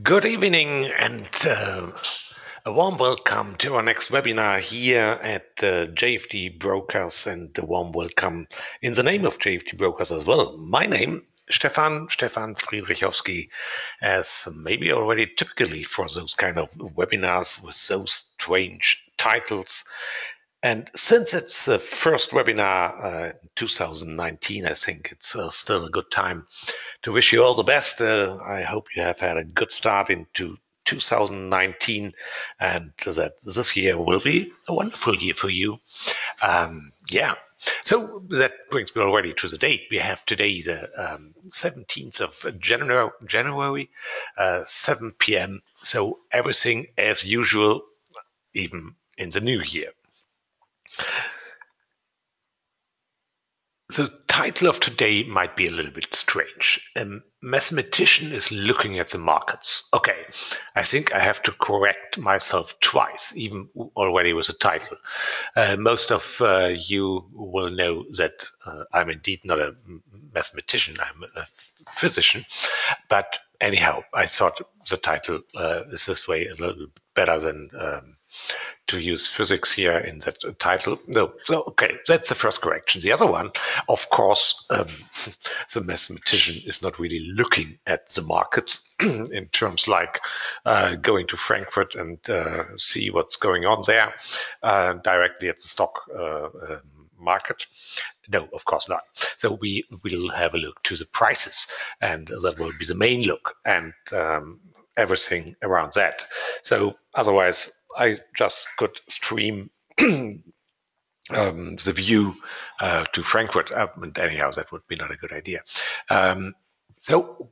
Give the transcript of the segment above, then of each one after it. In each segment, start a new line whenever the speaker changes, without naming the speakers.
Good evening and a warm welcome to our next webinar here at JFD Brokers, and a warm welcome in the name of JFD Brokers as well. My name, Stefan Friedrichowski, as maybe already typically for those kind of webinars with those strange titles. And since it's the first webinar in 2019, I think it's still a good time to wish you all the best. I hope you have had a good start into 2019 and that this year will be a wonderful year for you. Yeah. So that brings me already to the date. We have today the 17th of January, 7 p.m. So everything as usual, even in the new year. The title of today might be a little bit strange. A mathematician is looking at the markets. Okay, I think I have to correct myself twice, even already with the title. Most of you will know that I'm indeed not a mathematician, I'm a physician. But anyhow, I thought the title is this way a little better than to use physics here in that title. No, so okay, that's the first correction. The other one, of course, the mathematician is not really looking at the markets in terms like going to Frankfurt and see what's going on there directly at the stock market. No, of course not. So we will have a look to the prices, and that will be the main look, and everything around that. So otherwise, I just could stream the view to Frankfurt. And anyhow, that would be not a good idea. So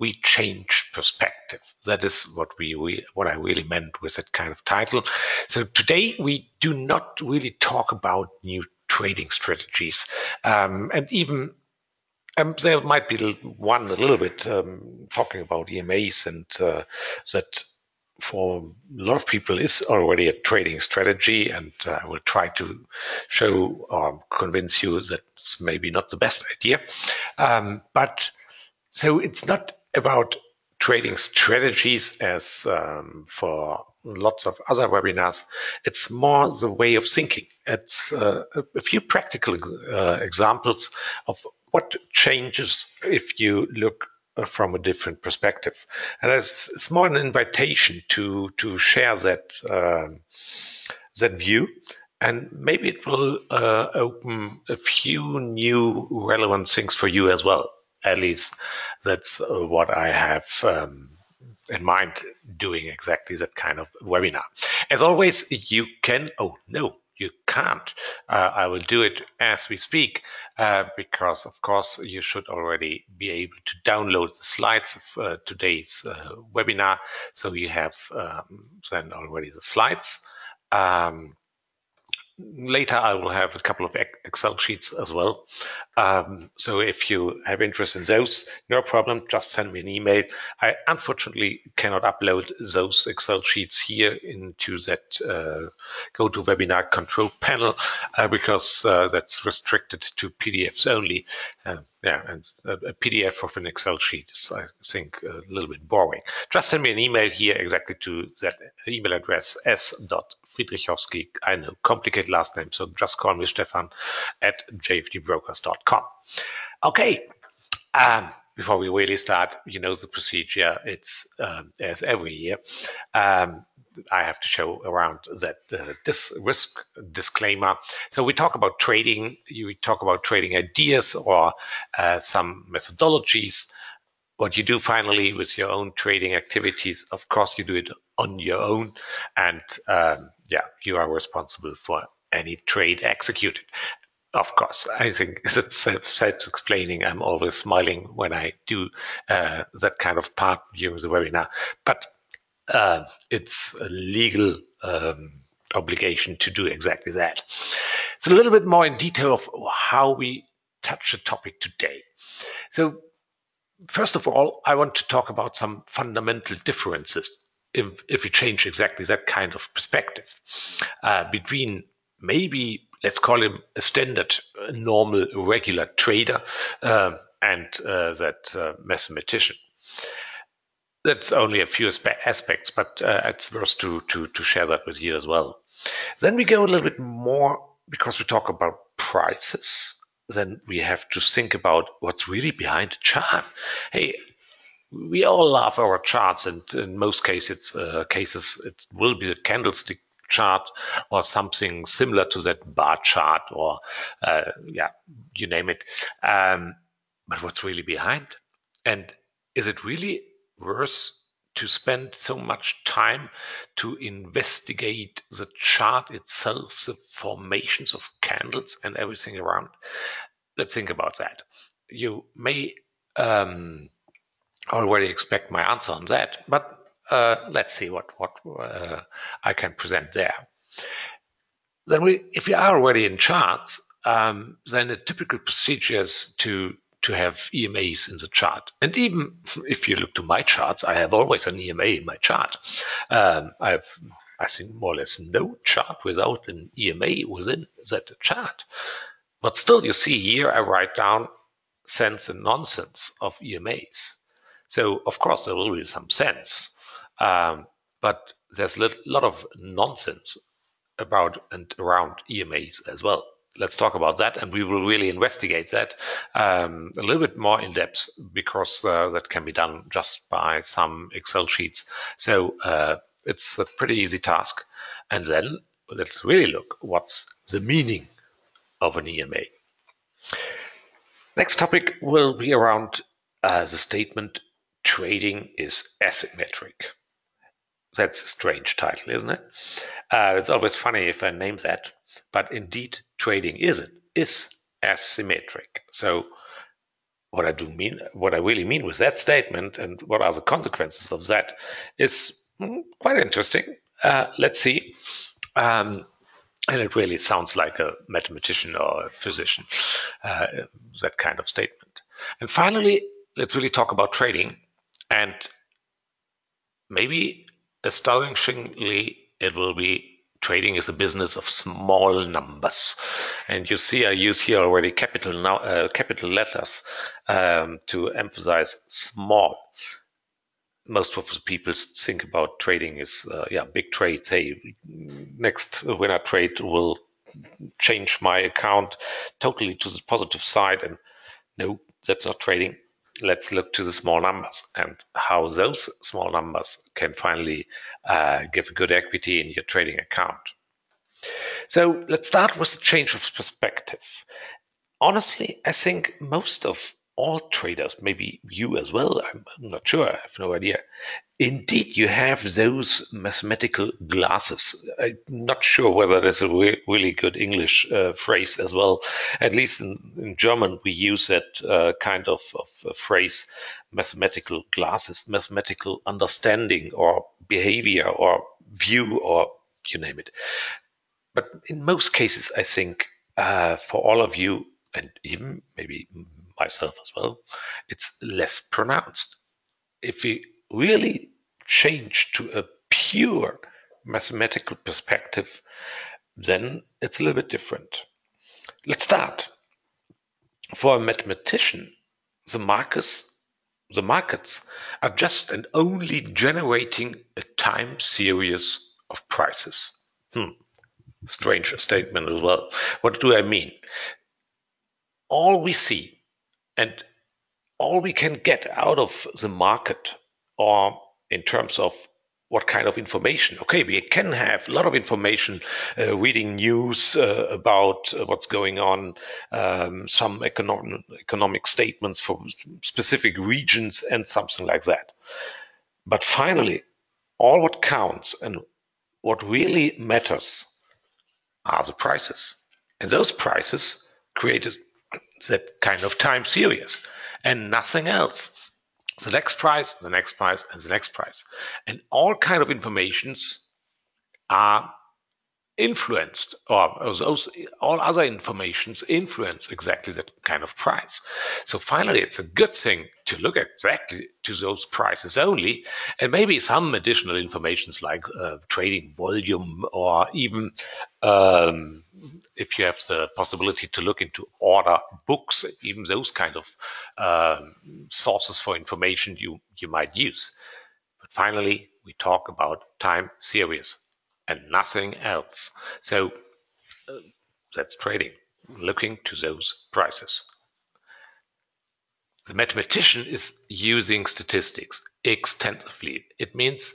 we change perspective. That is what I really meant with that kind of title. So today we do not really talk about new trading strategies, and even there might be one a little bit talking about EMAs, and that for a lot of people is already a trading strategy, and I will try to show or convince you that it's maybe not the best idea. But so it's not about trading strategies as for lots of other webinars. It's more the way of thinking. It's a few practical examples of what changes if you look from a different perspective. And it's more an invitation to share that view. And maybe it will open a few new relevant things for you as well. At least that's what I have in mind, doing exactly that kind of webinar. As always, you can, oh no, you can't. I will do it as we speak, because of course you should already be able to download the slides of today's webinar. So you have then already the slides. Later, I will have a couple of Excel sheets as well. So if you have interest in those, no problem, just send me an email. I unfortunately cannot upload those Excel sheets here into that GoToWebinar control panel because that's restricted to PDFs only. Yeah, and a PDF of an Excel sheet is, I think, a little bit boring. Just send me an email here exactly to that email address, s.friedrichowski. I know, complicated last name, so just call me Stefan at jfdbrokers.com. Okay, before we really start, you know the procedure. It's as every year. I have to show around that this risk disclaimer. So we talk about trading. You talk about trading ideas or some methodologies. What you do finally with your own trading activities, of course, you do it on your own, and yeah, you are responsible for any trade executed. Of course, I think it's self-explaining. I'm always smiling when I do that kind of part during the webinar, but it's a legal obligation to do exactly that. So a little bit more in detail of how we touch the topic today. So first of all, I want to talk about some fundamental differences if we change exactly that kind of perspective between maybe, let's call him a standard, normal, regular trader and that mathematician. That's only a few aspects, but it's worth to share that with you as well. Then we go a little bit more because we talk about prices. Then we have to think about what's really behind the chart. Hey, we all love our charts, and in most cases it will be a candlestick chart or something similar to that bar chart, or yeah, you name it. But what's really behind? And is it really worth to spend so much time to investigate the chart itself, the formations of candles and everything around? Let's think about that. You may already expect my answer on that, but let's see what I can present there. Then if you are already in charts, then a typical procedure is to have EMAs in the chart. And even if you look to my charts, I have always an EMA in my chart. I have, I think, more or less no chart without an EMA within that chart. But still, you see here, I write down sense and nonsense of EMAs. So, of course, there will be some sense, but there's a lot of nonsense about and around EMAs as well. Let's talk about that, and we will really investigate that a little bit more in depth, because that can be done just by some Excel sheets. So it's a pretty easy task. And then let's really look what's the meaning of an EMA. Next topic will be around the statement trading is asymmetric. That's a strange title, isn't it? It's always funny if I name that, but indeed, trading is asymmetric. So, what I really mean with that statement, and what are the consequences of that, is quite interesting. Let's see. And it really sounds like a mathematician or a physician, that kind of statement. And finally, let's really talk about trading. And maybe astonishingly, it will be trading is a business of small numbers. And you see, I use here already capital letters to emphasize small. Most of the people think about trading is big trades. Hey, next winner trade will change my account totally to the positive side. And no, that's not trading. Let's look to the small numbers and how those small numbers can finally give a good equity in your trading account. So let's start with a change of perspective. Honestly, I think most of all traders, maybe you as well, I'm not sure, I have no idea. Indeed, you have those mathematical glasses. I'm not sure whether that's a really good English phrase as well. At least in German, we use that kind of phrase, mathematical glasses, mathematical understanding or behavior or view, or you name it. But in most cases, I think for all of you, and even maybe myself as well, it's less pronounced. If we really change to a pure mathematical perspective, then it's a little bit different. Let's start. For a mathematician, the markets are just and only generating a time series of prices. Strange statement as well. What do I mean? All we see and all we can get out of the market, or in terms of what kind of information. Okay, we can have a lot of information, reading news about what's going on, some economic statements for specific regions, and something like that. But finally, all what counts and what really matters are the prices. And those prices created that kind of time series and nothing else. The next price, the next price, and the next price. And all kind of informations are influenced, or those, all other informations influence exactly that kind of price. So finally, it's a good thing to look exactly to those prices only, and maybe some additional informations like trading volume, or even if you have the possibility to look into order books, even those kind of sources for information you might use. But finally, we talk about time series and nothing else. So that's trading, looking to those prices. The mathematician is using statistics extensively. It means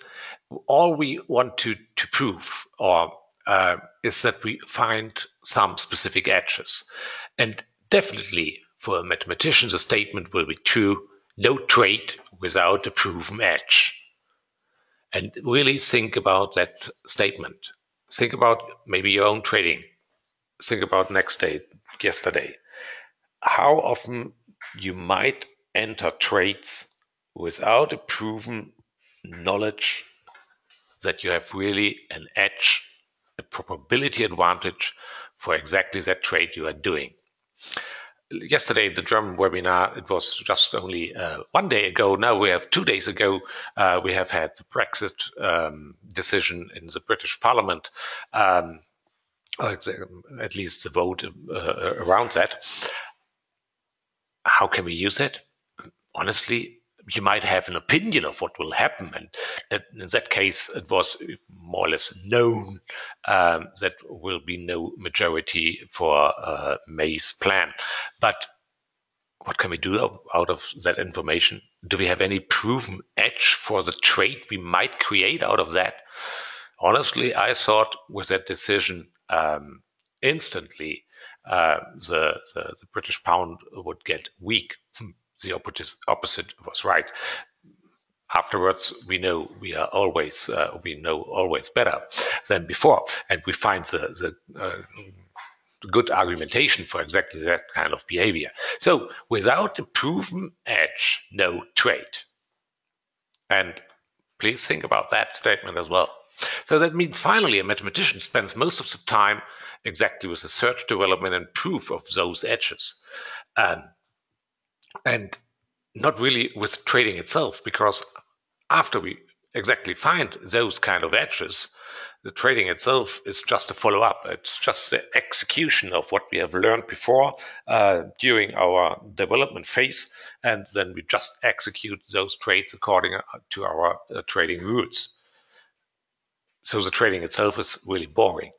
all we want to prove or is that we find some specific edges. And definitely for a mathematician, the statement will be true: no trade without a proven edge. And really think about that statement. Think about maybe your own trading. Think about next day, yesterday. How often you might enter trades without a proven knowledge that you have really an edge, a probability advantage for exactly that trade you are doing. Yesterday in the German webinar, it was just only 1 day ago. Now we have 2 days ago, we have had the Brexit decision in the British Parliament, at least the vote around that. How can we use it? Honestly, you might have an opinion of what will happen. And in that case, it was more or less known that will be no majority for May's plan. But what can we do out of that information? Do we have any proven edge for the trade we might create out of that? Honestly, I thought with that decision, instantly the British pound would get weak. The opposite was right. Afterwards, we know always better than before, and we find the good argumentation for exactly that kind of behavior. So, without a proven edge, no trade. And please think about that statement as well. So that means finally a mathematician spends most of the time exactly with the search, development, and proof of those edges. And not really with trading itself, because after we exactly find those kind of edges, the trading itself is just a follow-up. It's just the execution of what we have learned before during our development phase, and then we just execute those trades according to our trading rules. So the trading itself is really boring.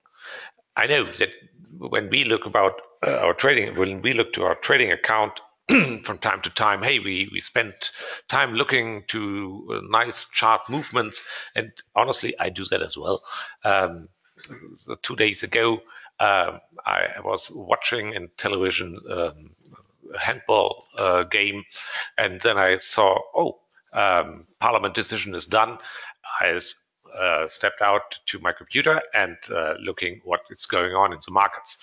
I know that when we look about our trading, when we look to our trading account from time to time, hey, we spent time looking to nice chart movements, and honestly, I do that as well. 2 days ago, I was watching in television a handball game, and then I saw, Parliament decision is done. I stepped out to my computer and looking what is going on in the markets.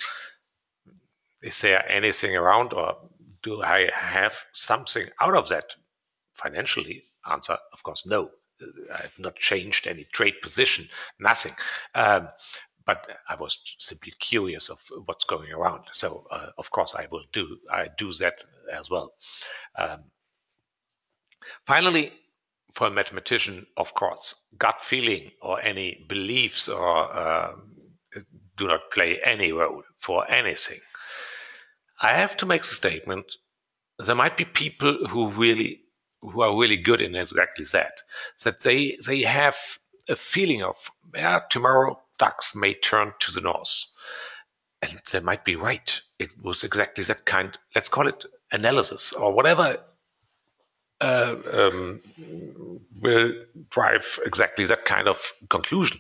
Is there anything around, or do I have something out of that financially? Answer, of course, no. I have not changed any trade position, nothing. But I was simply curious of what's going around. So, of course, I do that as well. Finally, for a mathematician, of course, gut feeling or any beliefs or do not play any role for anything. I have to make the statement: there might be people who are really good in exactly that. That they have a feeling of, tomorrow DAX may turn to the north, and they might be right. It was exactly that kind. Let's call it analysis or whatever. Will drive exactly that kind of conclusion.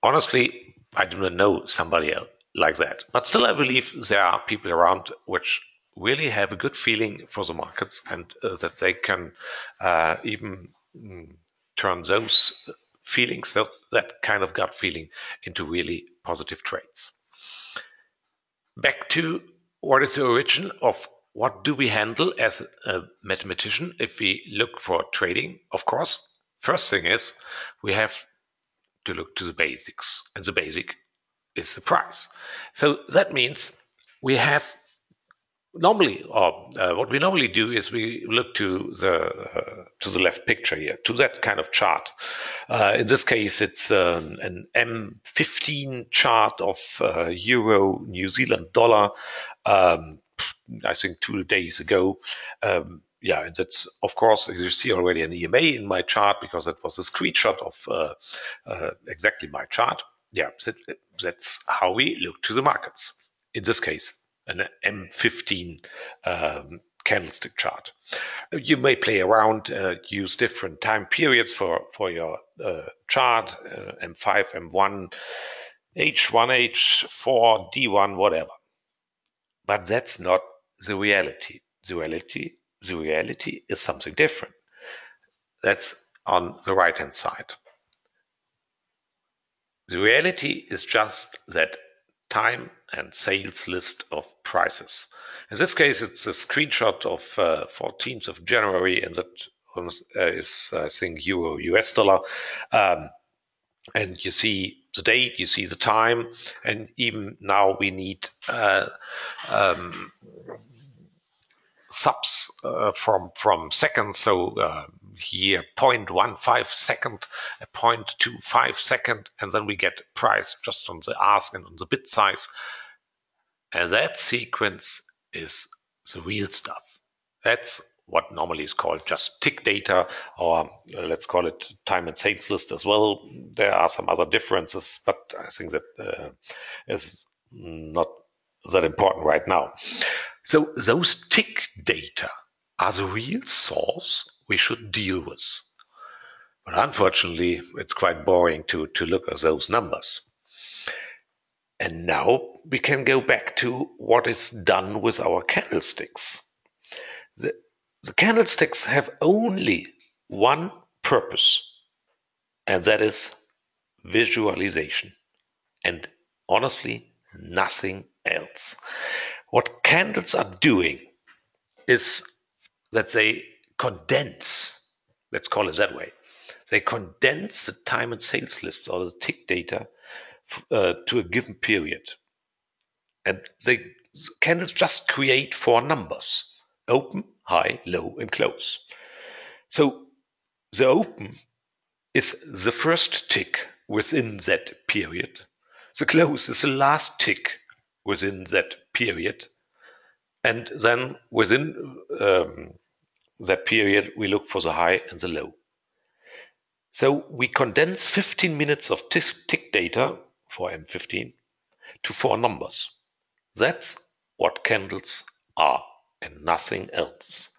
Honestly, I do not know somebody else like that, but still I believe there are people around which really have a good feeling for the markets, and that they can even turn those feelings, that kind of gut feeling, into really positive traits. Back to what is the origin of what do we handle as a mathematician if we look for trading? Of course, first thing is we have to look to the basics, and the basic is the price. So that means we have normally, or what we normally do is we look to the left picture here, to that kind of chart. In this case, it's an M15 chart of euro, New Zealand dollar. I think 2 days ago, yeah, and that's, of course, as you see already an EMA in my chart, because that was a screenshot of exactly my chart. Yeah, that's how we look to the markets. In this case, an M15 candlestick chart. You may play around, use different time periods for your chart, M5, M1, H1, H4, D1, whatever. But that's not the reality. The reality is something different. That's on the right-hand side. The reality is just that time and sales list of prices. In this case, it's a screenshot of 14th of January, and that is, I think, euro US dollar. And you see the date, you see the time, and even now we need subs from seconds. So here 0.15 second, 0.25 second, and then we get price just on the ask and on the bid size. And that sequence is the real stuff. That's what normally is called just tick data, or let's call it time and sales list as well. There are some other differences, but I think that is not that important right now. So those tick data are the real source we should deal with. But unfortunately, it's quite boring to look at those numbers. And now we can go back to what is done with our candlesticks. The candlesticks have only one purpose, and that is visualization. And honestly, nothing else. What candles are doing is that they condense, let's call it that way, they condense the time and sales list or the tick data to a given period. And candles just create four numbers: open, high, low, and close. So the open is the first tick within that period. The close is the last tick within that period. And then within that period, we look for the high and the low. So we condense 15 minutes of tick data for M15 to four numbers. That's what candles are and nothing else.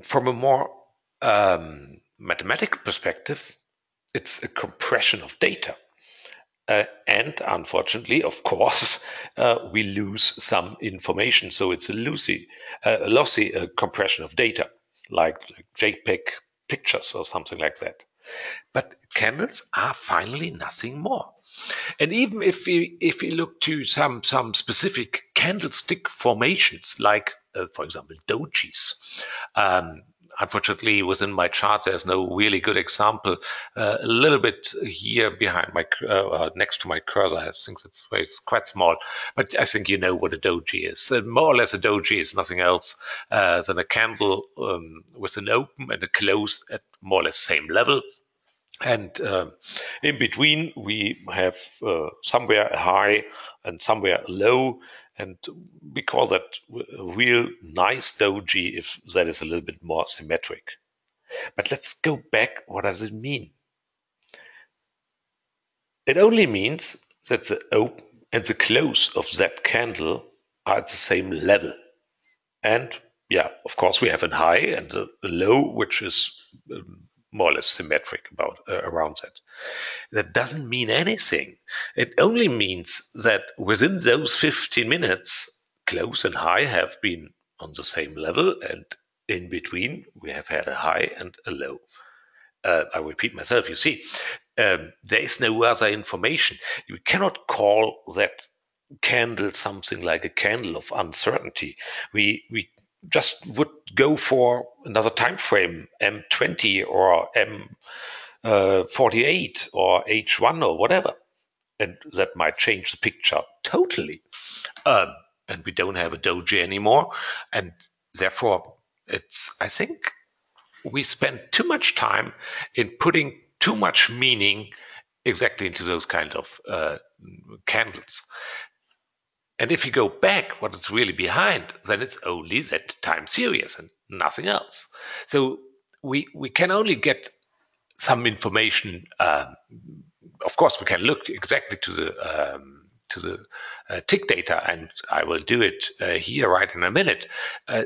From a more mathematical perspective, it's a compression of data. And unfortunately, of course, we lose some information. So it's a lossy compression of data, like JPEG pictures or something like that. But candles are finally nothing more. And even if we look to some specific candlestick formations, like for example dojis, unfortunately within my chart there's no really good example. A little bit here behind my next to my cursor, I think it's quite small, but I think you know what a doji is. More or less, a doji is nothing else than a candle with an open and a close at more or less same level. And in between, we have somewhere a high and somewhere a low. And we call that a real nice doji if that is a little bit more symmetric. But let's go back. What does it mean? It only means that the open and the close of that candle are at the same level. And yeah, of course, we have a high and a low, which is more or less symmetric around that. That doesn't mean anything. It only means that within those 15 minutes, close and high have been on the same level, and in between we have had a high and a low. I repeat myself, you see, there is no other information. You cannot call that candle something like a candle of uncertainty. We just would go for another time frame, M20 or M48 or H1 or whatever, and that might change the picture totally. And we don't have a doji anymore, and therefore I think we spend too much time in putting too much meaning exactly into those kind of candles. And if you go back, what is really behind, then it's only that time series. And nothing else. So we can only get some information. Of course, we can look exactly to the tick data, and I will do it here right in a minute.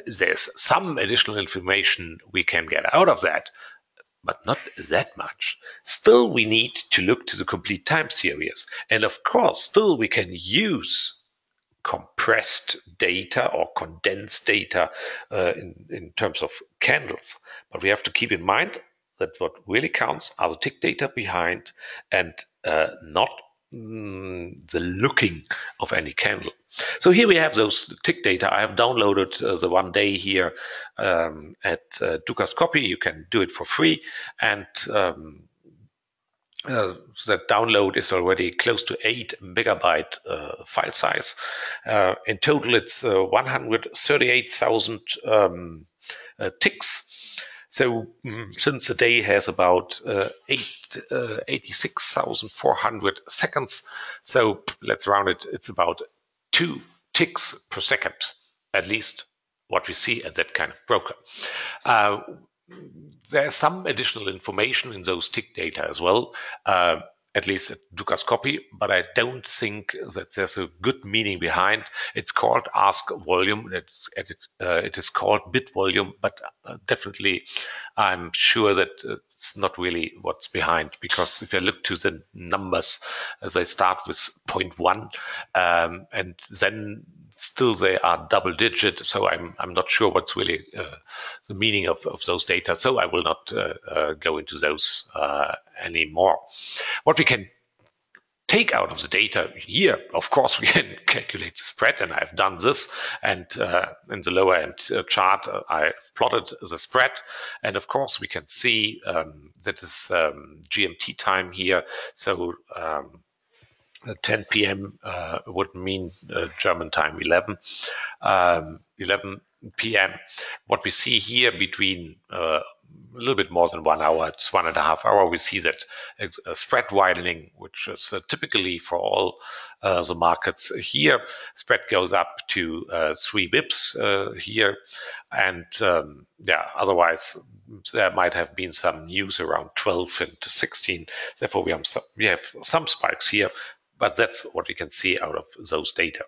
There's some additional information we can get out of that, but not that much. Still, we need to look to the complete time series, and of course, still we can use compressed data or condensed data in terms of candles. But we have to keep in mind that what really counts are the tick data behind, and not the looking of any candle. So here we have those tick data. I have downloaded the one day here at Dukas Copy. You can do it for free, and that download is already close to 8 megabyte file size. In total, it's 138,000 ticks. So since the day has about 86,400 seconds, so let's round it, it's about 2 ticks per second, at least what we see at that kind of broker. There's some additional information in those tick data as well, at least at Dukas Copy, but I don't think that there's a good meaning behind. It's called ask volume. It is called bit volume, but definitely I'm sure that it's not really what's behind, because if you look to the numbers, they start with 0.1, and then still they are double digit. So I'm not sure what's really the meaning of those data. So I will not go into those anymore. What we can take out of the data here, of course, we can calculate the spread, and I've done this. And in the lower end chart, I've plotted the spread. And of course, we can see that is GMT time here. So 10 p.m. Would mean German time 11 p.m. What we see here between a little bit more than 1 hour, it's 1.5 hours, we see that a spread widening, which is typically for all the markets here. Spread goes up to 3 bips here. And otherwise, there might have been some news around 12 and 16. Therefore, we have some spikes here. But that's what we can see out of those data.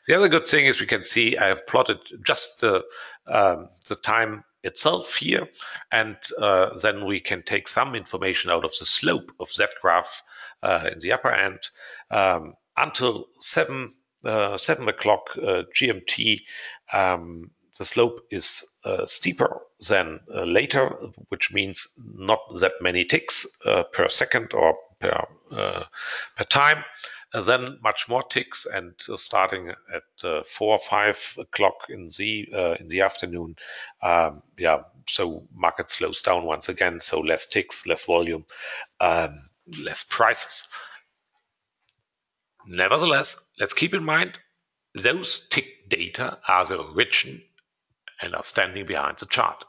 The other good thing is we can see I have plotted just the time itself here, and then we can take some information out of the slope of that graph in the upper end until 7 o'clock GMT. The slope is steeper than later, which means not that many ticks per second or per time. And then much more ticks, and starting at 4 or 5 o'clock in the afternoon, so market slows down once again. So less ticks, less volume, less prices. Nevertheless, let's keep in mind those tick data are the origin and are standing behind the chart.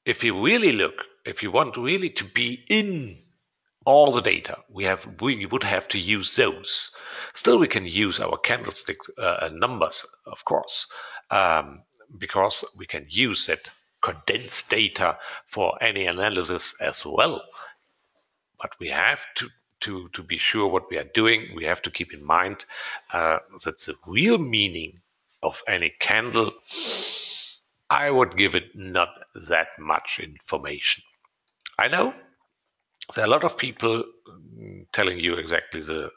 If you really look, if you want really to be in all the data, we would have to use those. Still, we can use our candlestick numbers, of course, because we can use that condensed data for any analysis as well. But we have to be sure what we are doing. We have to keep in mind that the real meaning of any candle, I would give it not that much information. I know there are a lot of people telling you exactly the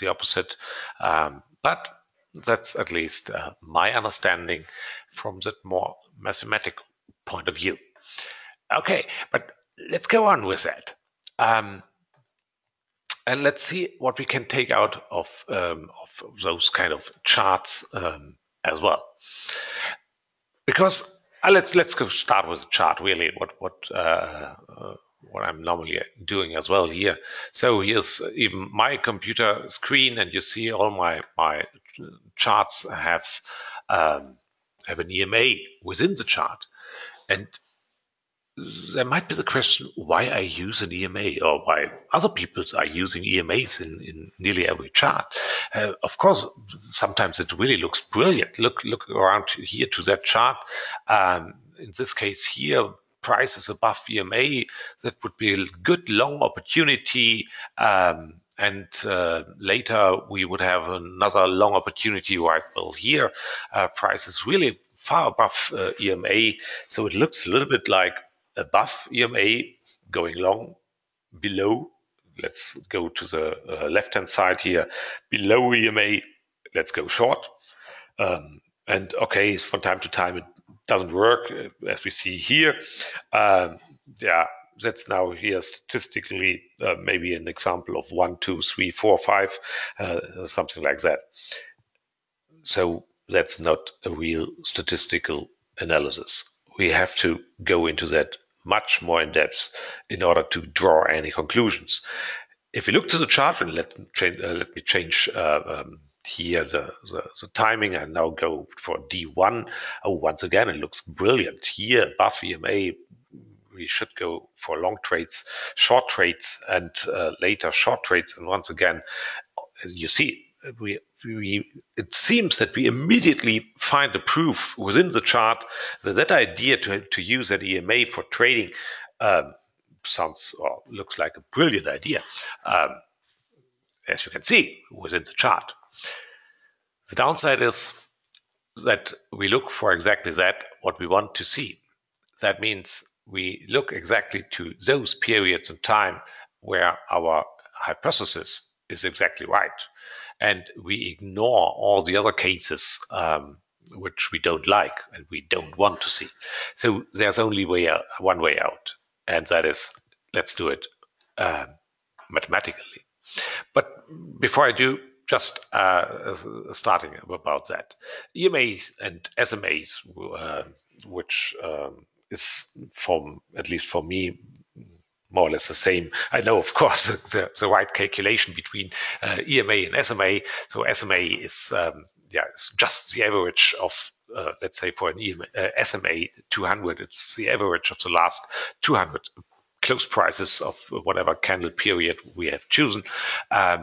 opposite, but that's at least my understanding from that more mathematical point of view. Okay, but let's go on with that. And let's see what we can take out of those kind of charts as well. Because let's go start with the chart. Really, what I'm normally doing as well here. So here's even my computer screen, and you see all my charts have an EMA within the chart, and there might be the question why I use an EMA or why other people are using EMAs in nearly every chart. Of course, sometimes it really looks brilliant. Look around here to that chart. In this case here, price is above EMA. That would be a good long opportunity. And later we would have another long opportunity right well here. Price is really far above EMA. So it looks a little bit like above EMA, going long, below. Let's go to the left-hand side here. Below EMA, let's go short. And okay, from time to time it doesn't work, as we see here. Yeah, that's now here statistically maybe an example of 1, 2, 3, 4, 5, something like that. So that's not a real statistical analysis. We have to go into that much more in depth in order to draw any conclusions. If we look to the chart, and let me change here the timing and now go for D1. Oh, once again, it looks brilliant. Here, above EMA, we should go for long trades, short trades, and later short trades. And once again, you see, it seems that we immediately find the proof within the chart that that idea to use that EMA for trading sounds or looks like a brilliant idea, as you can see within the chart. The downside is that we look for exactly that, what we want to see. That means we look exactly to those periods in time where our hypothesis is exactly right. And we ignore all the other cases which we don't like and we don't want to see. So there's only one way out, and that is let's do it mathematically. But before I do, just starting about that, EMAs and SMAs, which is from at least for me more or less the same. I know, of course, the right calculation between EMA and SMA. So SMA is it's just the average of let's say for an SMA 200, it's the average of the last 200 close prices of whatever candle period we have chosen.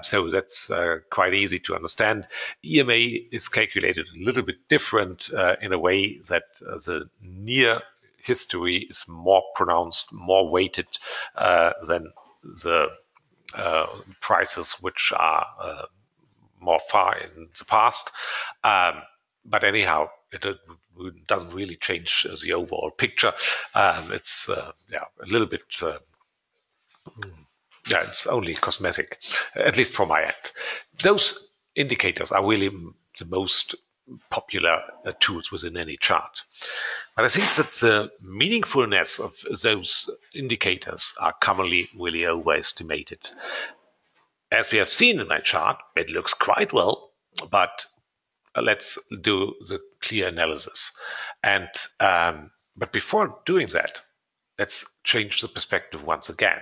So that's quite easy to understand. EMA is calculated a little bit different in a way that the near history is more pronounced, more weighted than the prices which are more far in the past. But anyhow, it doesn't really change the overall picture. It's a little bit. It's only cosmetic, at least from my end. Those indicators are really the most popular tools within any chart. But I think that the meaningfulness of those indicators are commonly really overestimated. As we have seen in my chart, it looks quite well, but let's do the clear analysis. And but before doing that, let's change the perspective once again,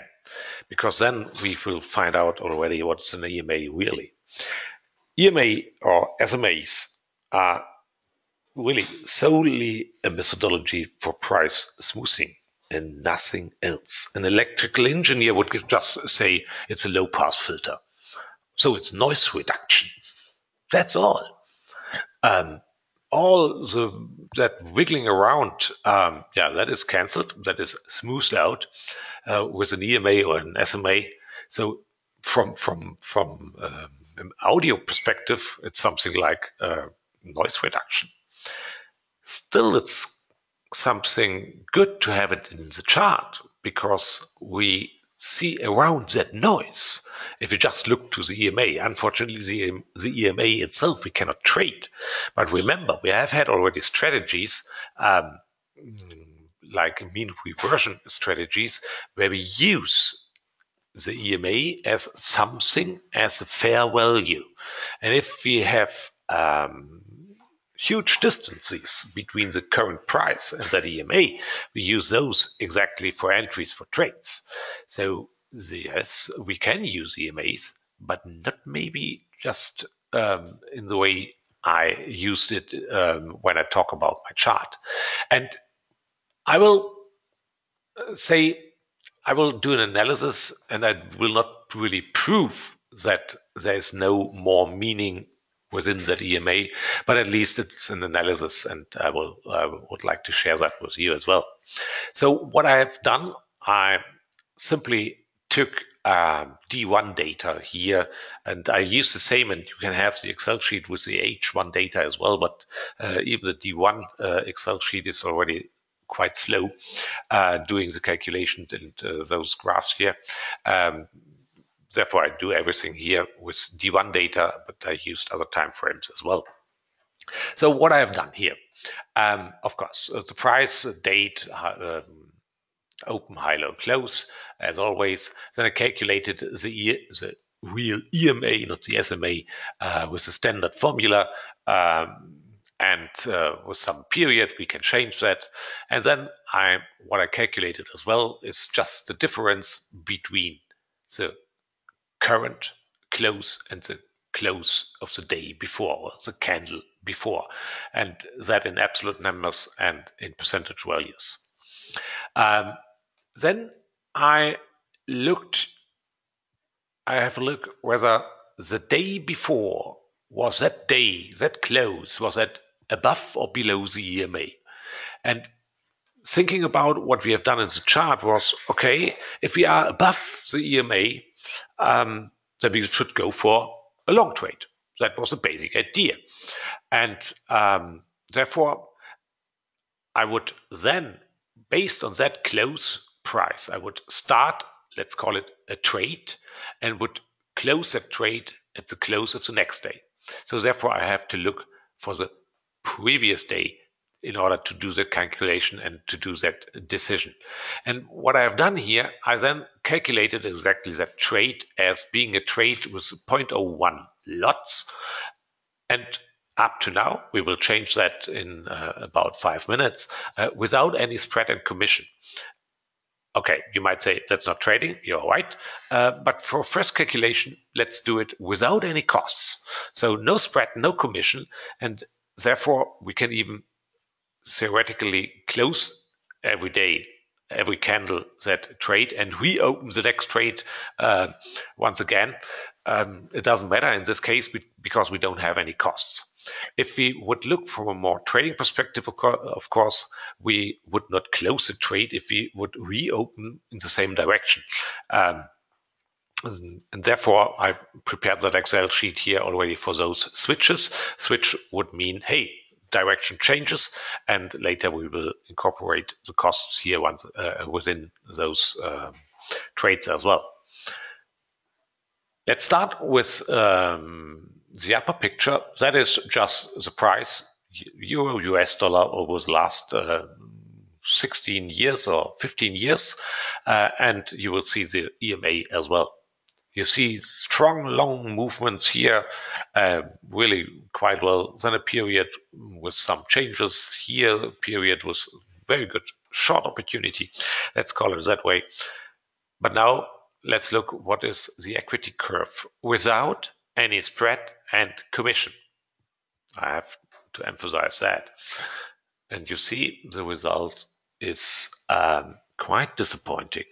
because then we will find out already what's an EMA really. EMA or SMAs are really solely a methodology for price smoothing and nothing else. An electrical engineer would just say it's a low pass filter. So it's noise reduction. That's all. All that wiggling around, that is cancelled. That is smoothed out with an EMA or an SMA. So from an audio perspective, it's something like noise reduction. Still, it's something good to have it in the chart because we see around that noise. If you just look to the EMA, unfortunately, the EMA itself we cannot trade. But remember, we have had already strategies like mean reversion strategies where we use the EMA as something as a fair value. And if we have huge distances between the current price and that EMA, we use those exactly for entries for trades. So yes, we can use EMAs, but not maybe just in the way I used it when I talk about my chart. And I will say I will do an analysis and I will not really prove that there's no more meaning within that EMA, but at least it's an analysis, and I would like to share that with you as well. So what I have done, I simply took D1 data here, and I use the same, and you can have the Excel sheet with the H1 data as well, but even the D1 Excel sheet is already quite slow doing the calculations and those graphs here. Therefore, I do everything here with D1 data, but I used other time frames as well. So what I have done here, of course, the price, date, open, high, low, close, as always. Then I calculated the real EMA, not the SMA, with the standard formula. And with some period, we can change that. And then what I calculated as well is just the difference between the current close and the close of the day before, or the candle before, and that in absolute numbers and in percentage values. Then I have a look whether the day before was that day, that close, was that above or below the EMA. And thinking about what we have done in the chart was, okay, if we are above the EMA, then we should go for a long trade. That was the basic idea. And therefore, I would then, based on that close price, I would start, let's call it a trade, and would close that trade at the close of the next day. So therefore, I have to look for the previous day in order to do that calculation and to do that decision. And what I have done here, I then calculated exactly that trade as being a trade with 0.01 lots. And up to now, we will change that in about 5 minutes, without any spread and commission. Okay, you might say that's not trading. You're right. But for first calculation, let's do it without any costs. So no spread, no commission. And therefore, we can even theoretically close every day, every candle that trade, and reopen the next trade once again. It doesn't matter in this case because we don't have any costs. If we would look from a more trading perspective, of course, we would not close the trade if we would reopen in the same direction. And therefore, I prepared that Excel sheet here already for those switches. Switch would mean, hey, direction changes, and later we will incorporate the costs here once within those trades as well. Let's start with the upper picture. That is just the price, euro, US dollar, over the last 16 years or 15 years, and you will see the EMA as well. You see strong, long movements here, really quite well. Then a period with some changes here, a period with very good short opportunity. Let's call it that way. But now let's look what is the equity curve without any spread and commission. I have to emphasize that. And you see the result is quite disappointing.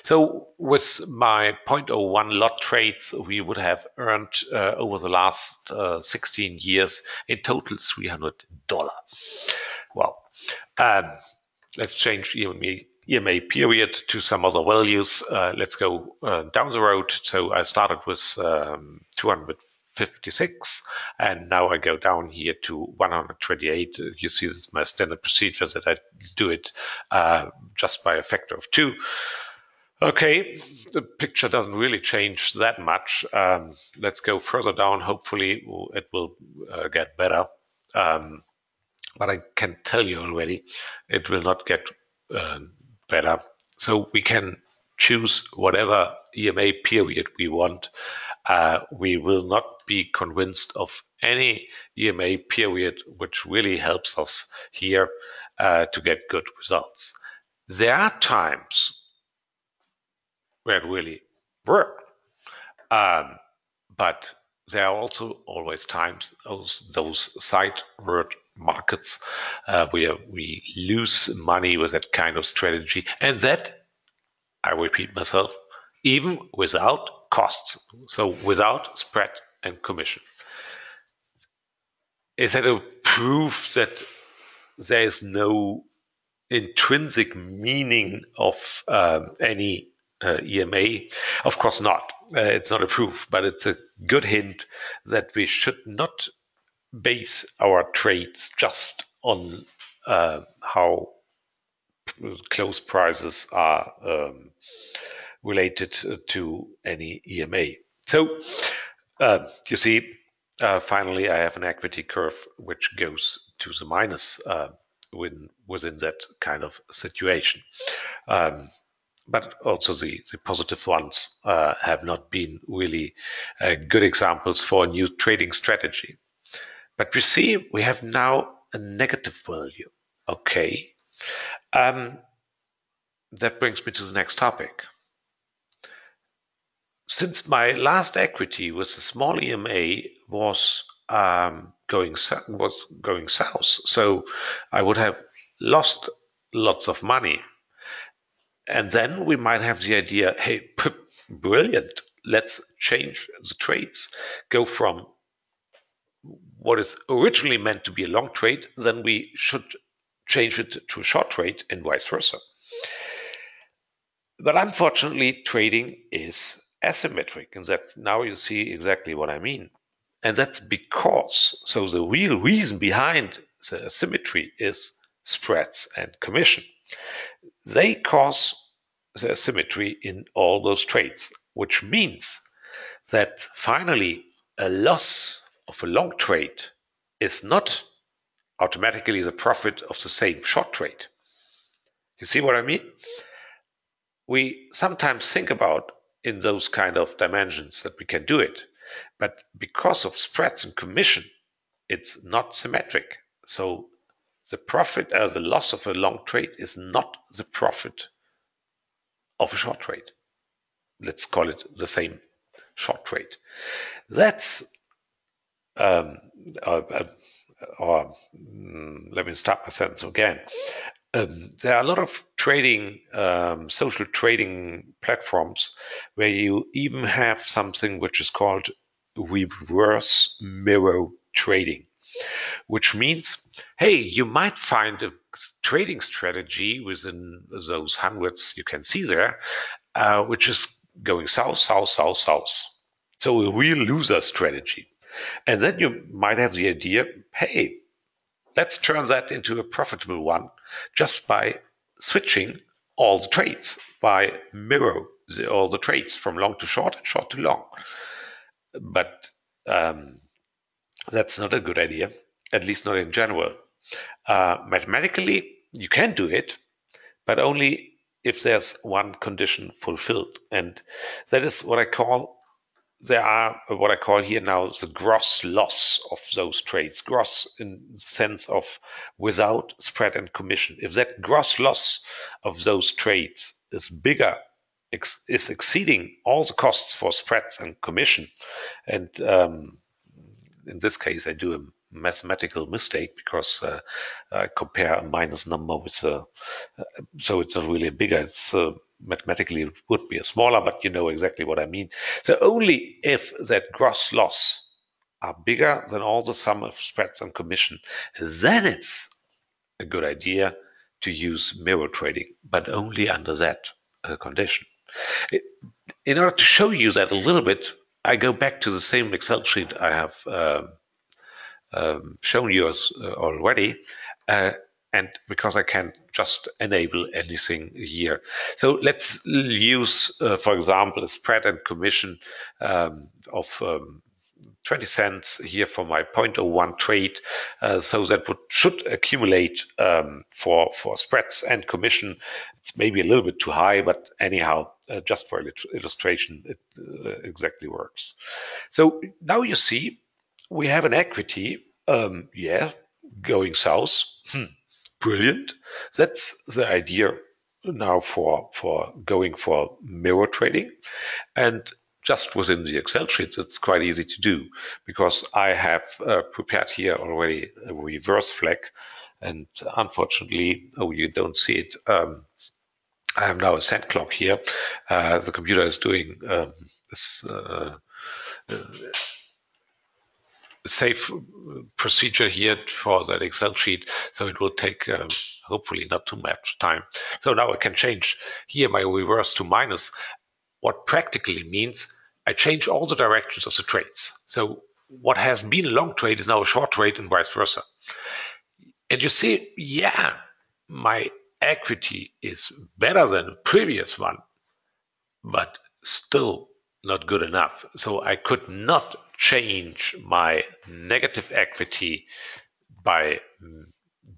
So with my 0.01 lot trades, we would have earned over the last 16 years in total $300. Well, let's change EMA period to some other values. Let's go down the road. So I started with 256, and now I go down here to 128. You see, this is my standard procedure that I do it just by a factor of 2. Okay, the picture doesn't really change that much. Let's go further down. Hopefully, it will get better. But I can tell you already, it will not get better. So we can choose whatever EMA period we want. We will not be convinced of any EMA period which really helps us here to get good results. There are times where it really worked, but there are also always times those side word markets. We lose money with that kind of strategy, and that, I repeat myself, even without costs, so without spread and commission. Is that a proof that there is no intrinsic meaning of any EMA? Of course not. It's not a proof, but it's a good hint that we should not base our trades just on how close prices are related to any EMA. So you see, finally, I have an equity curve which goes to the minus within that kind of situation. But also the positive ones have not been really good examples for a new trading strategy. But you see, we have now a negative value. Okay. That brings me to the next topic. Since my last equity with a small EMA was going south, so I would have lost lots of money. And then we might have the idea, hey, brilliant, let's change the trades, go from what is originally meant to be a long trade, then we should change it to a short trade and vice versa. But unfortunately, trading is asymmetric, and that now you see exactly what I mean. And that's because, so the real reason behind the asymmetry is spreads and commission. They cause the asymmetry in all those trades, which means that finally a loss of a long trade is not automatically the profit of the same short trade. You see what I mean? We sometimes think about in those kind of dimensions that we can do it, but because of spreads and commission, it's not symmetric. So the profit or the loss of a long trade is not the profit of a short trade. Let's call it the same short trade. That's let me start my sentence again. There are a lot of trading, social trading platforms where you even have something which is called reverse mirror trading, which means, hey, you might find a trading strategy within those hundreds you can see there, which is going south, south, south, south. So a real loser strategy. And then you might have the idea, hey, let's turn that into a profitable one just by switching all the trades, by mirror all the trades from long to short and short to long. But that's not a good idea, at least not in general. Mathematically, you can do it, but only if there's one condition fulfilled. And that is what I call here now the gross loss of those trades, gross in the sense of without spread and commission. If that gross loss of those trades is bigger, is exceeding all the costs for spreads and commission, and in this case, I do a mathematical mistake because I compare a minus number with so it's not really a bigger. It's mathematically it would be a smaller, but you know exactly what I mean. So only if that gross loss are bigger than all the sum of spreads and commission, then it's a good idea to use mirror trading, but only under that condition. In order to show you that a little bit, I go back to the same Excel sheet I have shown you already, and because I can just enable anything here. So let's use, for example, a spread and commission of 20 cents here for my 0.01 trade. So that should accumulate for spreads and commission. It's maybe a little bit too high, but anyhow, just for illustration, it exactly works. So now you see we have an equity, going south. Brilliant. That's the idea now for going for mirror trading. And just within the Excel sheets, it's quite easy to do because I have prepared here already a reverse flag. And unfortunately, you don't see it. I have now a cent clock here. The computer is doing this safe procedure here for that Excel sheet. So it will take hopefully not too much time. So now I can change here my reverse to minus, what practically means I change all the directions of the trades. So what has been a long trade is now a short trade and vice versa. And you see, yeah, my equity is better than the previous one, but still not good enough. So I could not change my negative equity by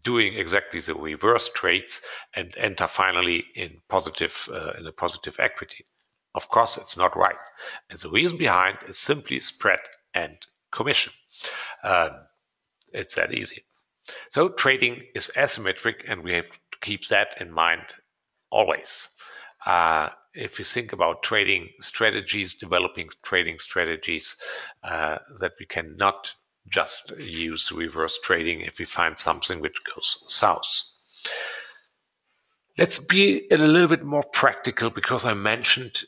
doing exactly the reverse trades and enter finally in a positive equity. Of course, it's not right. And the reason behind is simply spread and commission. It's that easy. So trading is asymmetric, and we have to keep that in mind always. If you think about trading strategies, developing trading strategies, that we cannot just use reverse trading if we find something which goes south. Let's be a little bit more practical because I mentioned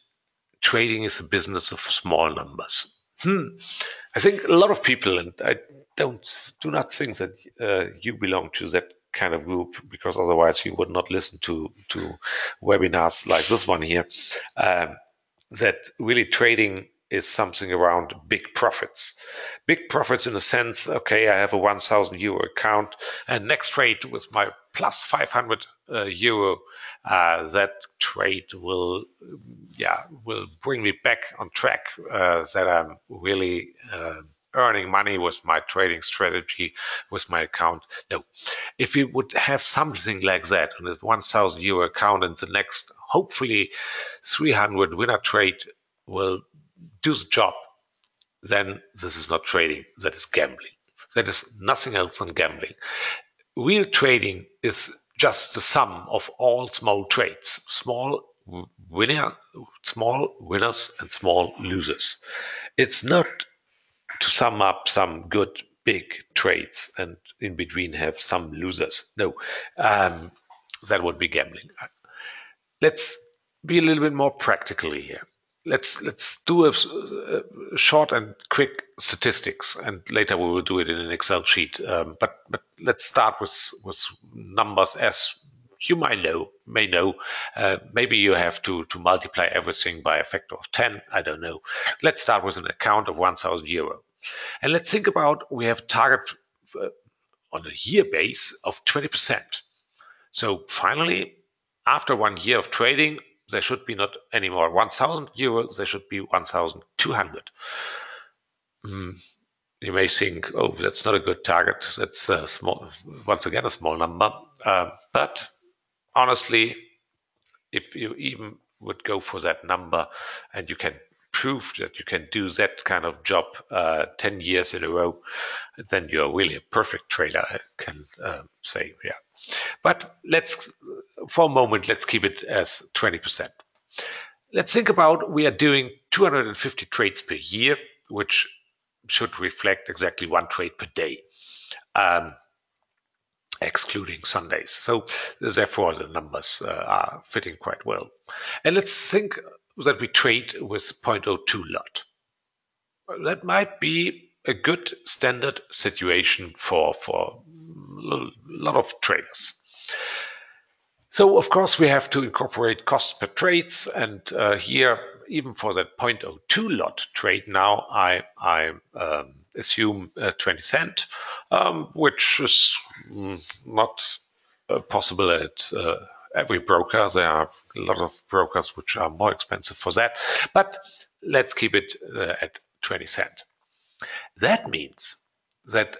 trading is a business of small numbers. I think a lot of people, and I do not think that you belong to that kind of group, because otherwise you would not listen to webinars like this one here, that really trading is something around big profits. Big profits in the sense, okay, I have a 1,000 euro account, and next trade with my plus 500 euro, that trade will bring me back on track, that I'm really earning money with my trading strategy, with my account. No, if you would have something like that on this 1,000 euro account, and the next, hopefully 300 winner trade will do the job, then this is not trading, that is gambling. That is nothing else than gambling. Real trading is just the sum of all small trades, small winners and small losers. It's not to sum up some good big trades and in between have some losers. No, that would be gambling. Let's be a little bit more practically here. Let's do a short and quick statistics, and later we will do it in an Excel sheet. But let's start with numbers as you may know. Maybe you have to multiply everything by a factor of 10. I don't know. Let's start with an account of 1,000 euro, and let's think about we have a target on a year base of 20%. So finally, after 1 year of trading, there should be not anymore 1,000 euros, there should be 1,200. You may think, oh, that's not a good target. That's small. Once again, a small number. But honestly, if you even would go for that number and you can prove that you can do that kind of job 10 years in a row, then you're really a perfect trader, I can say, yeah. But for a moment, let's keep it as 20%. Let's think about we are doing 250 trades per year, which should reflect exactly one trade per day, excluding Sundays. So therefore, the numbers are fitting quite well. And let's think that we trade with 0.02 lot. That might be a good standard situation for a lot of traders. So, of course, we have to incorporate costs per trades. And here, even for that 0.02 lot trade now, I assume 20 cent, which is not possible at every broker. There are a lot of brokers which are more expensive for that. But let's keep it at 20 cent. That means that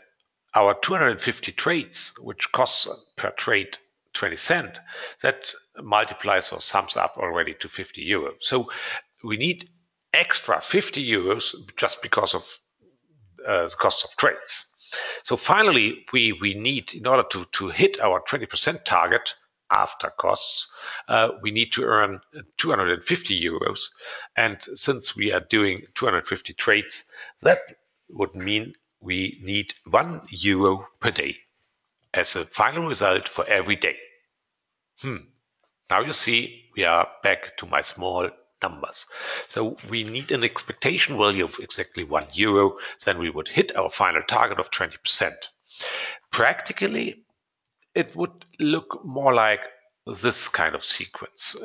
our 250 trades, which costs per trade 20 cent, that multiplies or sums up already to 50 euros. So we need extra 50 euros just because of the cost of trades. So finally, we need, in order to hit our 20% target, after costs, we need to earn 250 euros. And since we are doing 250 trades, that would mean we need €1 per day as a final result for every day. Now you see we are back to my small numbers. So we need an expectation value of exactly €1, then we would hit our final target of 20%. Practically, it would look more like this kind of sequence.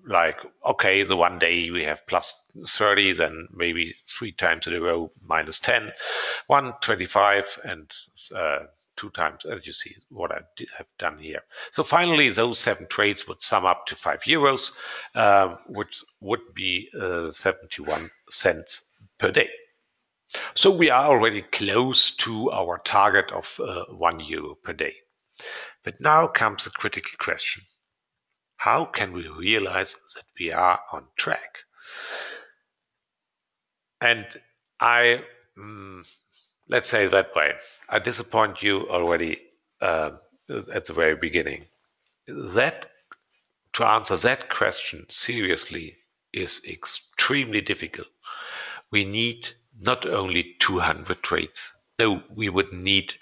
Like, okay, the one day we have plus 30, then maybe 3 times in a row minus 10, 125, and two times, as you see what I have done here. So finally, those 7 trades would sum up to €5, which would be 71 cents per day. So we are already close to our target of €1 per day. But now comes the critical question. How can we realize that we are on track? And let's say it that way, I disappoint you already at the very beginning. To answer that question seriously is extremely difficult. We need not only 200 trades. No, we would need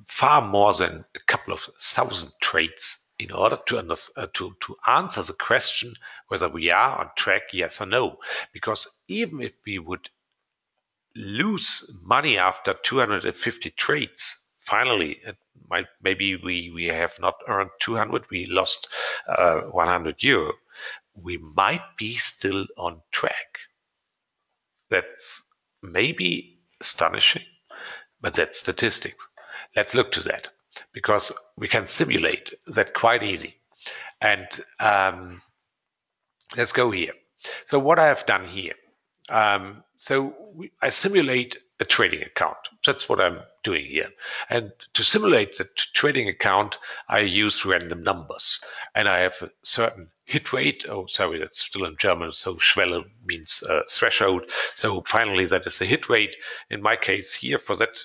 far more than a couple of thousand trades in order to answer the question whether we are on track, yes or no. Because even if we would lose money after 250 trades, finally, maybe we have not earned 200, we lost €100. We might be still on track. That's maybe astonishing, but that's statistics. Let's look to that because we can simulate that quite easy. And let's go here. So what I have done here. I simulate a trading account. That's what I'm doing here. And to simulate the trading account, I use random numbers. And I have a certain hit rate. Oh, sorry, that's still in German. So Schwelle means threshold. So finally, that is the hit rate. In my case here for that,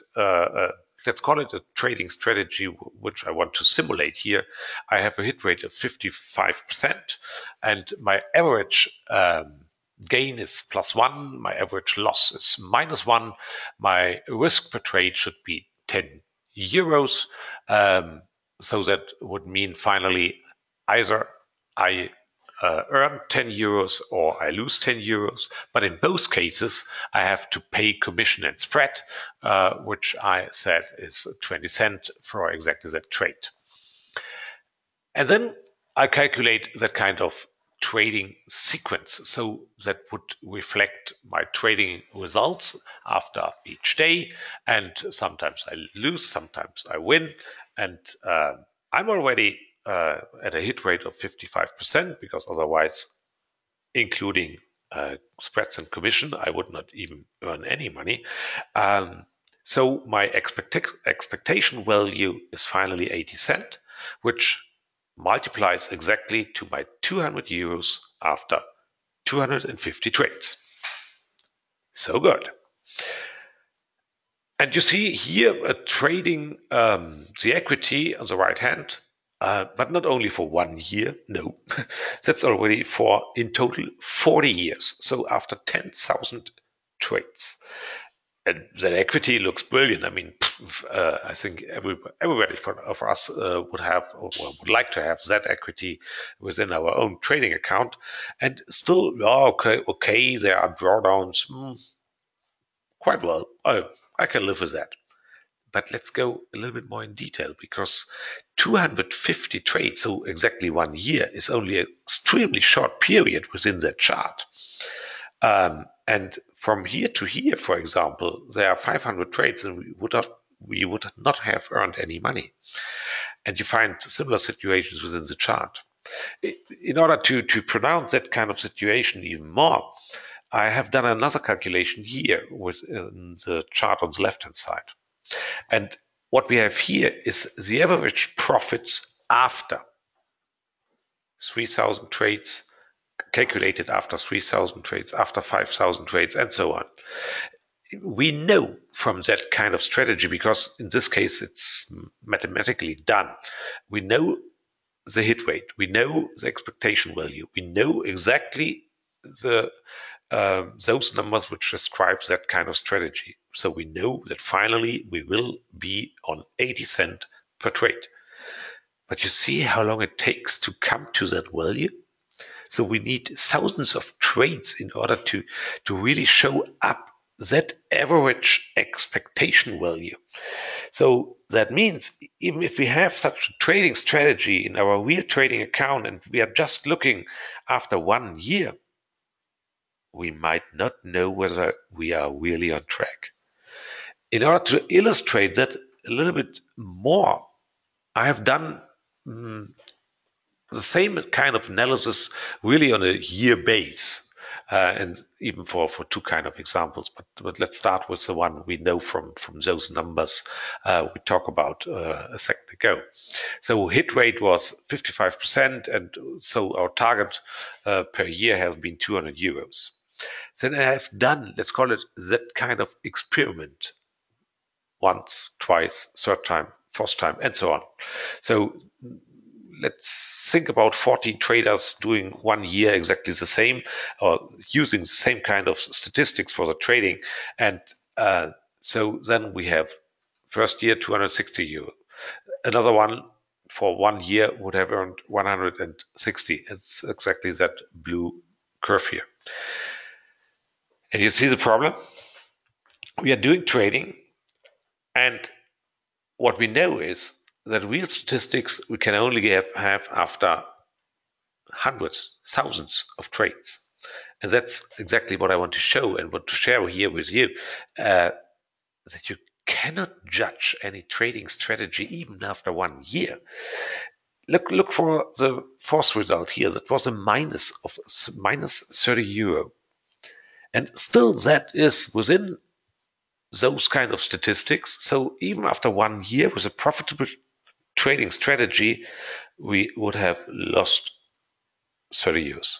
let's call it a trading strategy, which I want to simulate here. I have a hit rate of 55%. And my average gain is +1, my average loss is -1, my risk per trade should be €10. So that would mean finally either I earn €10 or I lose €10, but in both cases I have to pay commission and spread, which I said is 20 cents for exactly that trade. And then I calculate that kind of trading sequence. So that would reflect my trading results after each day. And sometimes I lose, sometimes I win. And I'm already at a hit rate of 55% because otherwise, including spreads and commission, I would not even earn any money. So my expectation value is finally 80 cents, which multiplies exactly to my €200 after 250 trades. So good. And you see here trading the equity on the right hand, but not only for 1 year, no, that's already for in total 40 years. So after 10,000 trades. And that equity looks brilliant. I mean, I think everybody for us would have or would like to have that equity within our own trading account. And still, okay, there are drawdowns. Quite well. I can live with that. But let's go a little bit more in detail because 250 trades, so exactly 1 year, is only an extremely short period within that chart. And from here to here, for example, there are 500 trades and we would not have earned any money. And you find similar situations within the chart. In order to pronounce that kind of situation even more, I have done another calculation here with the chart on the left-hand side. And what we have here is the average profits after 3,000 trades, calculated after 3,000 trades, after 5,000 trades, and so on. We know from that kind of strategy, because in this case it's mathematically done, we know the hit rate, we know the expectation value, we know exactly the those numbers which describe that kind of strategy. So we know that finally we will be on 80 cent per trade. But you see how long it takes to come to that value? So we need thousands of trades in order to really show up that average expectation value. So that means even if we have such a trading strategy in our real trading account and we are just looking after 1 year, we might not know whether we are really on track. In order to illustrate that a little bit more, I have done the same kind of analysis really on a year base. And even for two kind of examples, but let's start with the one we know from those numbers we talked about a second ago. So hit rate was 55%, and so our target per year has been 200 euros. Then I have done, let's call it that kind of experiment once, twice, third time, fourth time, and so on. So let's think about 14 traders doing 1 year exactly the same, or using the same kind of statistics for the trading. And so then we have first year 260 euro. Another one for 1 year would have earned 160. It's exactly that blue curve here. And you see the problem? We are doing trading, and what we know is that real statistics we can only have after hundreds, thousands of trades. And that's exactly what I want to show and want to share here with you, that you cannot judge any trading strategy even after 1 year. Look for the fourth result here. That was a minus 30 euro. And still that is within those kind of statistics. So even after 1 year with a profitable trading strategy, we would have lost 30 euros.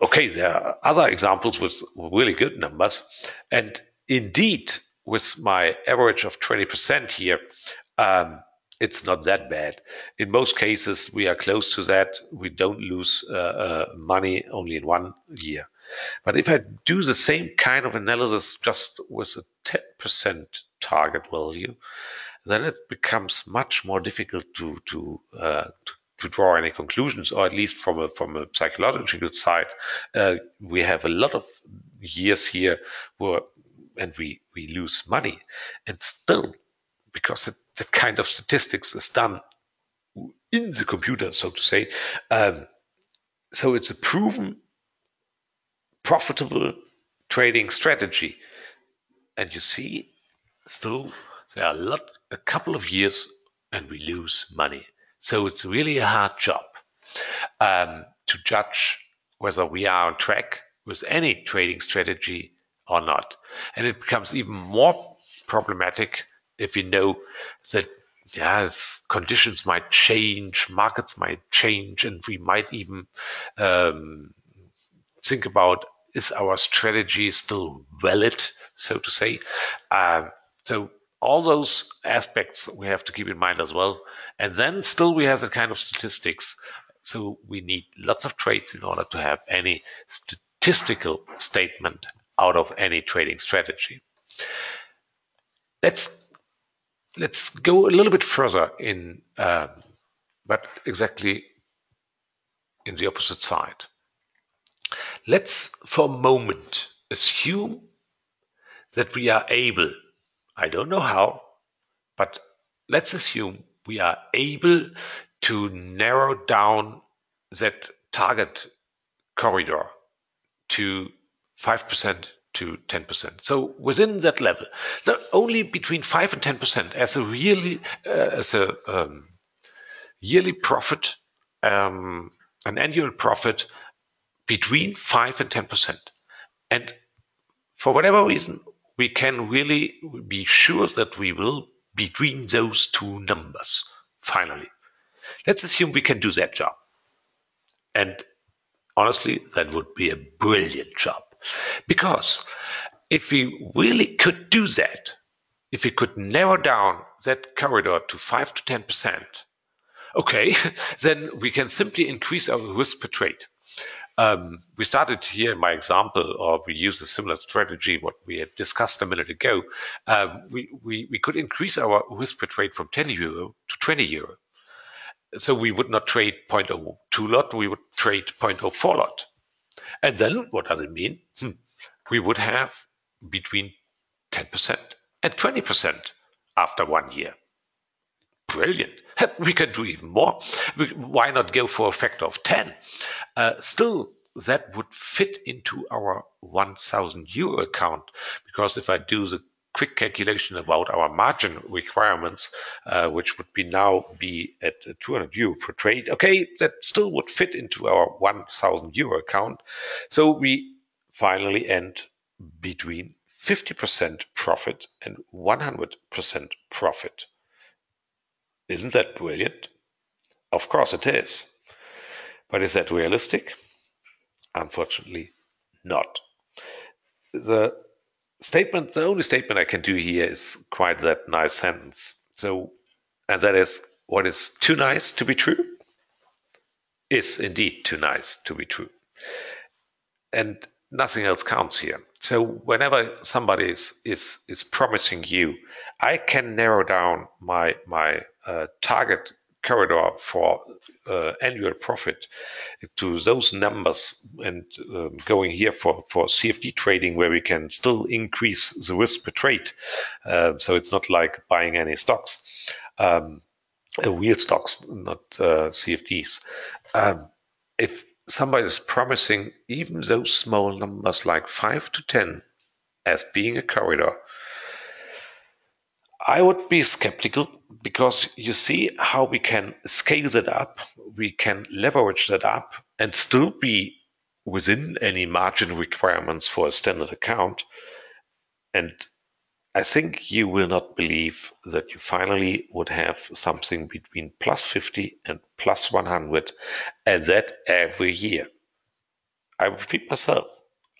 Okay, there are other examples with really good numbers. And indeed, with my average of 20% here, it's not that bad. In most cases, we are close to that. We don't lose money only in 1 year. But if I do the same kind of analysis just with a 10% target value, then it becomes much more difficult to draw any conclusions, or at least from a psychological side. We have a lot of years here and we lose money, and still, because that kind of statistics is done in the computer, so to say. So it's a proven profitable trading strategy. And you see, still, there are a couple of years and we lose money. So it's really a hard job to judge whether we are on track with any trading strategy or not. And it becomes even more problematic if you know that conditions might change, markets might change, and we might even think about, is our strategy still valid, so to say? So all those aspects we have to keep in mind as well. And then still we have that kind of statistics. So we need lots of trades in order to have any statistical statement out of any trading strategy. Let's go a little bit further in, but exactly in the opposite side. Let's for a moment assume that we are able, I don't know how, but let's assume we are able to narrow down that target corridor to 5% to 10%. So within that level, not only between 5 and 10% as a yearly profit, an annual profit between 5 and 10%. And for whatever reason, we can really be sure that we will between those two numbers, finally. Let's assume we can do that job. And honestly, that would be a brilliant job. Because if we really could do that, if we could narrow down that corridor to 5 to 10%, Okay, then we can simply increase our risk per trade. We started here in my example, or we use a similar strategy, what we had discussed a minute ago. We could increase our risk per trade from 10 euro to 20 euro. So we would not trade zero point zero 0.02 lot, we would trade zero point zero 0.04 lot. And then what does it mean? We would have between 10% and 20% after 1 year. Brilliant. We can do even more. Why not go for a factor of 10? Still, that would fit into our 1,000 euro account, because if I do the quick calculation about our margin requirements, which would be now be at 200 euro per trade, okay, that still would fit into our 1,000 euro account. So we finally end between 50% profit and 100% profit. Isn't that brilliant? Of course it is. But is that realistic? Unfortunately, not. The the only statement I can do here is quite that nice sentence. And that is, what is too nice to be true is indeed too nice to be true. And nothing else counts here. So whenever somebody is promising you, I can narrow down my target corridor for annual profit to those numbers, and going here for CFD trading, where we can still increase the risk per trade. So it's not like buying any stocks, real stocks, not CFDs. If somebody is promising even those small numbers like 5 to 10 as being a corridor, I would be skeptical, because you see how we can scale that up, we can leverage that up and still be within any margin requirements for a standard account. And I think you will not believe that you finally would have something between plus 50 and plus 100, and that every year. I repeat myself.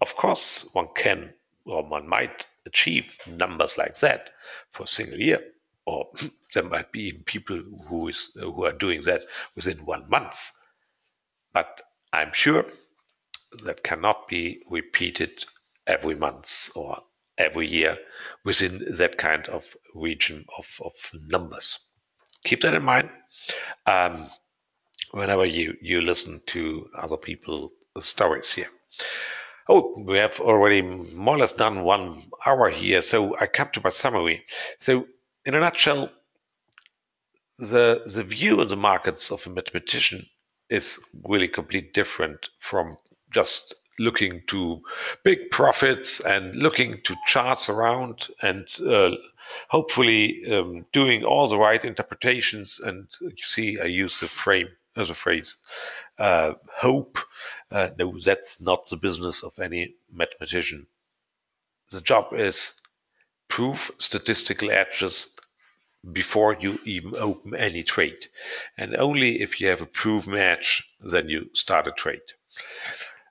Of course, one can, or one might achieve numbers like that for a single year, or there might be even people who are doing that within 1 month. But I'm sure that cannot be repeated every month or every year within that kind of region of numbers. Keep that in mind whenever you listen to other people's stories here. Oh, we have already more or less done 1 hour here, so I come to my summary. So, in a nutshell, the view of the markets of a mathematician is really completely different from just looking to big profits and looking to charts around and hopefully doing all the right interpretations. And you see, I use the frame as a phrase, hope. No, that's not the business of any mathematician. The job is prove statistical edges before you even open any trade. And only if you have a proven edge, then you start a trade.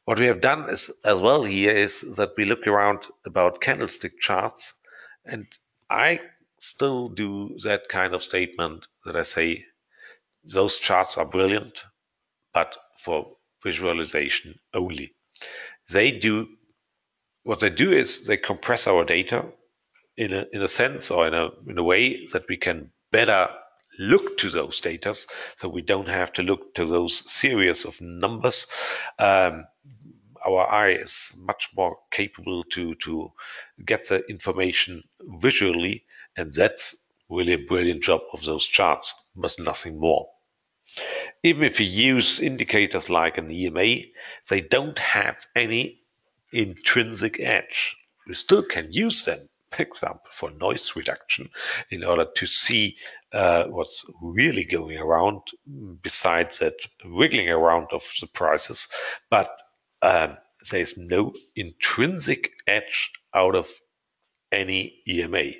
What we have done is, as well here, is that we look around about candlestick charts, and I still do that kind of statement that I say those charts are brilliant, but for visualization only. They do what they do is they compress our data in a sense, or in a way that we can better look to those data, so we don't have to look to those series of numbers. Our eye is much more capable to get the information visually, and that's really a brilliant job of those charts, but nothing more. Even if you use indicators like an EMA, they don't have any intrinsic edge. You still can use them, for example, for noise reduction, in order to see what's really going around, besides that wiggling around of the prices. But there's no intrinsic edge out of any EMA.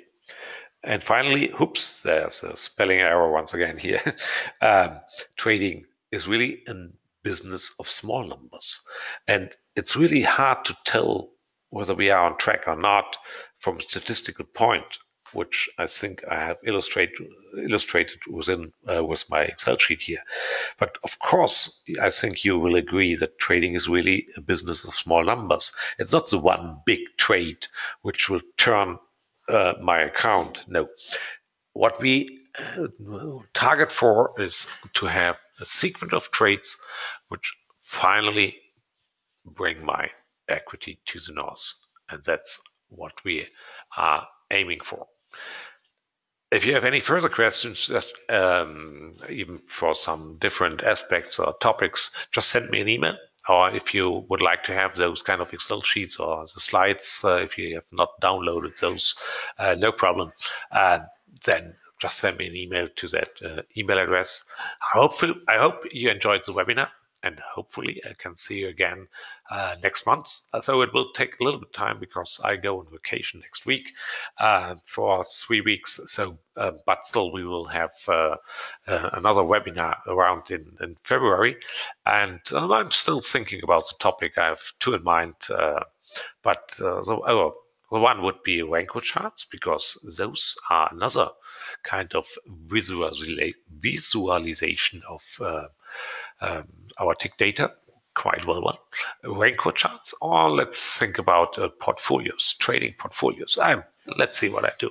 And finally, oops, there's a spelling error once again here. Trading is really a business of small numbers. And it's really hard to tell whether we are on track or not from a statistical point. which I think I have illustrated with my Excel sheet here. But of course, I think you will agree that trading is really a business of small numbers. It's not the one big trade which will turn my account. No, what we target for is to have a sequence of trades which finally bring my equity to the north. And that's what we are aiming for. If you have any further questions, just even for some different aspects or topics, just send me an email. Or if you would like to have those kind of Excel sheets or the slides, if you have not downloaded those, no problem. Then just send me an email to that email address. I hope you enjoyed the webinar, and hopefully I can see you again next month. So it will take a little bit of time because I go on vacation next week for 3 weeks. So, but still, we will have another webinar around in February, and I'm still thinking about the topic. I have two in mind, but the one would be rank charts, because those are another kind of visualization of our tick data. Quite well one. Rank charts, or let's think about portfolios, trading portfolios. Let's see what I do.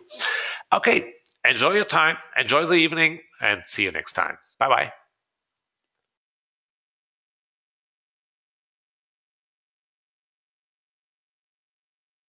Okay, enjoy your time, enjoy the evening, and see you next time. Bye bye.